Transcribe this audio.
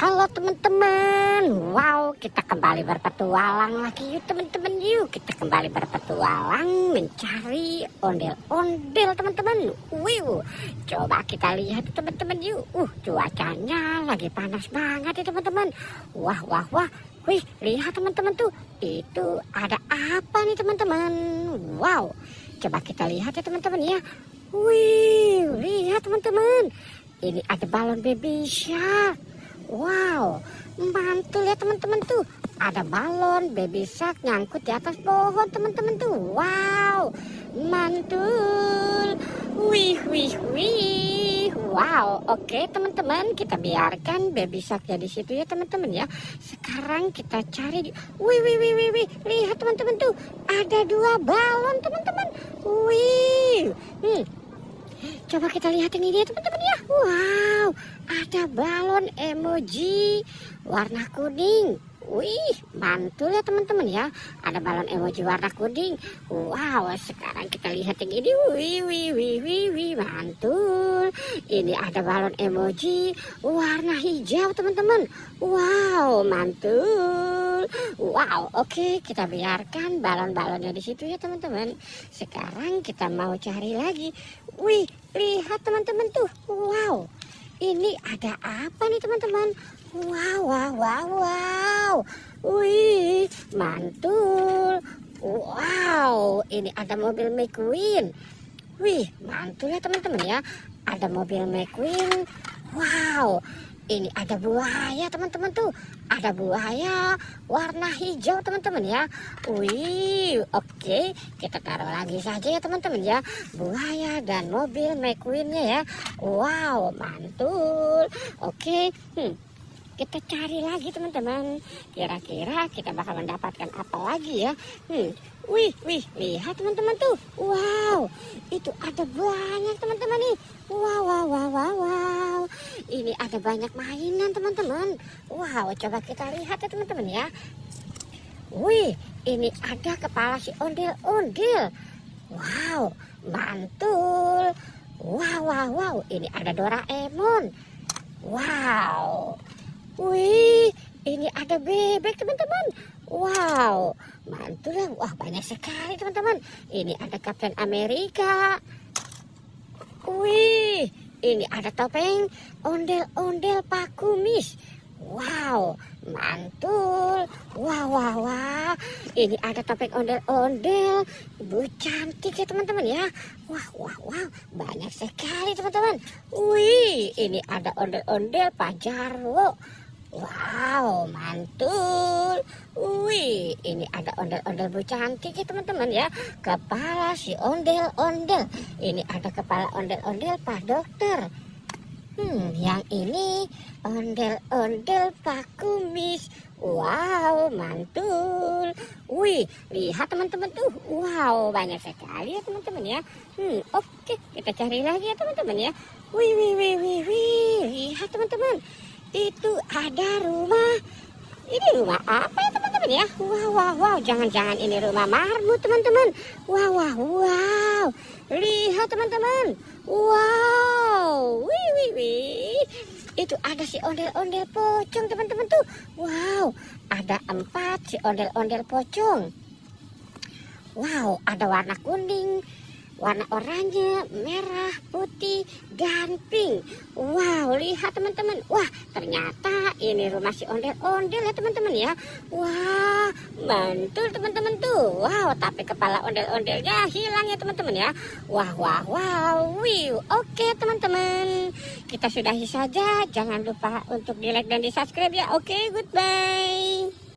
Halo teman-teman, wow kita kembali berpetualang lagi yuk teman-teman. Yuk kita kembali berpetualang mencari ondel-ondel teman-teman. Coba kita lihat teman-teman yuk. Cuacanya lagi panas banget ya teman-teman. Wah. Wih, lihat teman-teman tuh. Itu ada apa nih teman-teman? Wow, coba kita lihat ya teman-teman ya. Wih, lihat teman-teman. Ini ada balon baby shark. Wow, mantul ya teman-teman tuh. Ada balon baby shark nyangkut di atas pohon teman-teman tuh. Wow, mantul. Wih. Wow, oke teman-teman, kita biarkan baby sharknya di situ ya teman-teman ya. Sekarang kita cari. Wih. Lihat teman-teman tuh. Ada 2 balon teman-teman. Wih. Coba kita lihat ini dia teman-teman ya. Wow, ada balon emoji warna kuning. Wih, mantul ya teman-teman ya. Ada balon emoji warna kuning. Wow, sekarang kita lihat yang ini. Wih, mantul. Ini ada balon emoji warna hijau teman-teman. Wow, mantul. Wow, oke, kita biarkan balon-balonnya di situ ya teman-teman. Sekarang kita mau cari lagi. Wih, lihat teman-teman tuh. Wow, ini ada apa nih teman-teman? Wow. Wih, mantul. Wow, ini ada mobil McQueen. Wih, mantul ya teman-teman ya. Ada mobil McQueen. Wow, ini ada buaya teman-teman tuh. Ada buaya warna hijau teman-teman ya. Wih, oke, kita taruh lagi saja ya teman-teman ya. Buaya dan mobil McQueen-nya ya. Wow, mantul. Oke, kita cari lagi teman-teman. Kira-kira kita bakal mendapatkan apa lagi ya. Wih, lihat teman-teman tuh. Wow, itu ada banyak teman-teman nih. Wow. Ini ada banyak mainan teman-teman. Wow, coba kita lihat ya teman-teman ya. Wih, ini ada kepala si ondel-ondel. Wow, mantul. Wow, ini ada Doraemon. Wow. Wih, ini ada bebek teman-teman. Wow, mantul ya. Wah, banyak sekali teman-teman. Ini ada Kapten Amerika. Wih, ini ada topeng ondel-ondel Pak Kumis. Wow, mantul. Wah. Ini ada topeng ondel-ondel Bu Cantik ya teman-teman ya. Wah, banyak sekali teman-teman. Wih, ini ada ondel-ondel Pak Jarwo. Wow, mantul. Wih, ini ada ondel-ondel Bu Cantik ya teman-teman ya. Kepala si ondel-ondel. Ini ada kepala ondel-ondel Pak Dokter. Yang ini ondel-ondel Pak Kumis. Wow, mantul. Wih, lihat teman-teman tuh. Wow, banyak sekali ya teman-teman ya. Oke, kita cari lagi ya teman-teman ya. Wih. Lihat teman-teman. Itu ada rumah. Ini rumah apa ya teman-teman ya? Wow. Jangan-jangan ini rumah marmut teman-teman. Wow. Lihat teman-teman. Wow. Wih. Itu ada si ondel-ondel pocong teman-teman tuh. Wow. Ada 4 si ondel-ondel pocong. Wow. Ada warna kuning, warna oranye, merah, putih, dan pink. Wow, lihat teman-teman. Wah, ternyata ini rumah si ondel-ondel ya teman-teman ya. Wah, mantul teman-teman tuh. Wow, tapi kepala ondel-ondelnya hilang ya teman-teman ya. Wah. Wih, oke teman-teman. Kita sudahi saja. Jangan lupa untuk di like dan di subscribe ya. Oke, goodbye.